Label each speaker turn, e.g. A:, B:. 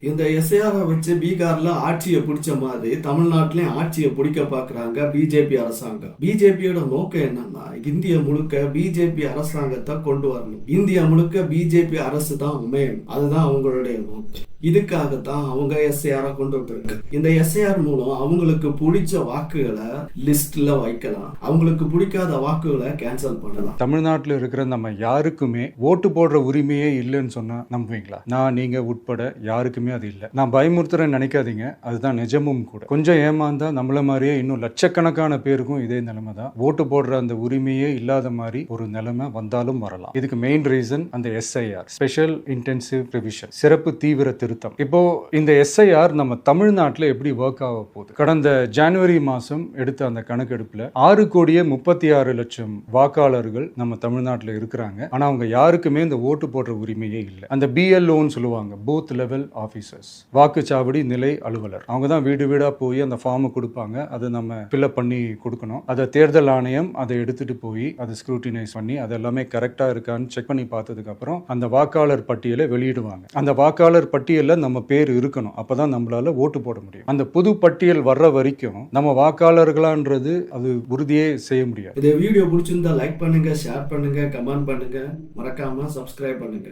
A: இந்த எஸ்ஐஆரை வச்சு பீகார்ல ஆட்சியை பிடிச்ச மாதிரி தமிழ்நாட்டிலையும் ஆட்சியை பிடிக்க பாக்குறாங்க பிஜேபி அரசாங்கம். பிஜேபியோட நோக்கம் என்னன்னா இந்திய முழுக்க பிஜேபி அரசாங்கத்தை கொண்டு வரணும். இந்தியா முழுக்க பிஜேபி அரசு தான் அமையணும். அதுதான் அவங்களுடைய நோக்கம். இதுக்காகத்தான் அவங்க எஸ்ஐஆரை கொண்டு வந்திருக்கு. இந்த எஸ்ஐஆர் மூலம் அவங்களுக்கு பிடிச்ச வாக்குகளை லிஸ்ட்ல வைக்கலாம், அவங்களுக்கு பிடிக்காத வாக்குகளை கேன்சல் பண்ணலாம்.
B: தமிழ்நாட்டில் இருக்கிற நம்ம யாருக்குமே ஓட்டு போடுற உரிமையே இல்லைன்னு சொன்னா நம்புவீங்களா? நான் நீங்க உட்பட யாருக்குமே அது இல்லை. நான் பயமுறுத்துறேன்னு நினைக்காதீங்க, அதுதான் நிஜமும் கூட. கொஞ்சம் ஏமாந்தா நம்மள மாதிரியே இன்னும் லட்சக்கணக்கான பேருக்கும் இதே நிலைமை தான். ஓட்டு போடுற அந்த உரிமையே இல்லாத மாதிரி ஒரு நிலைமை வந்தாலும் வரலாம். இதுக்கு மெயின் ரீசன் அந்த எஸ்ஐஆர், ஸ்பெஷல் இன்டென்சிவ் ரிவிஷன், சிறப்பு தீவிர திருத்தம். இப்போ இந்த எஸ்ஐஆர் நம்ம தமிழ்நாட்டில் எப்படி ஒர்க் ஆக போகுது? கடந்த ஜனவரி மாசம் எடுத்த அந்த கணக்கெடுப்புல 6,36,00,000 வாக்காளர்கள் நம்ம தமிழ்நாட்டில் இருக்கிறாங்க. ஆனா அவங்க யாருக்குமே இந்த ஓட்டு போடுற உரிமையே இல்லை. அந்த பிஎல்ஓன்னு சொல்லுவாங்க, பூத் லெவல் ஆபீசர்ஸ், வாக்குச்சாவடி நிலை அலுவலர். அவங்க தான் வீடு வீடா போய் அந்த ஃபார்மை கொடுப்பாங்க. அதை நம்ம ஃபில்அப் பண்ணி கொடுக்கணும். அதை தேர்தல் ஆணையம் அதை எடுத்துட்டு போய் அதை ஸ்க்ரூட்டினைஸ் பண்ணி அது எல்லாமே கரெக்டா இருக்கான்னு செக் பண்ணி பார்த்ததுக்கு அப்புறம் அந்த வாக்காளர் பட்டியலை வெளியிடுவாங்க. அந்த வாக்காளர் பட்டியலில் நம்ம பேர் இருக்கணும். அப்பதான் நம்மளால ஓட்டு போட முடியும். அந்த புது பட்டியல் வர்ற வரைக்கும் நம்ம வாக்காளர்களான்றது அது உறுதியே செய்ய முடியாது.
A: இந்த வீடியோ பிடிச்சிருந்தா லைக் பண்ணுங்க, ஷேர் பண்ணுங்க, கமெண்ட் பண்ணுங்க, மறக்காம சப்ஸ்கிரைப் பண்ணுங்க.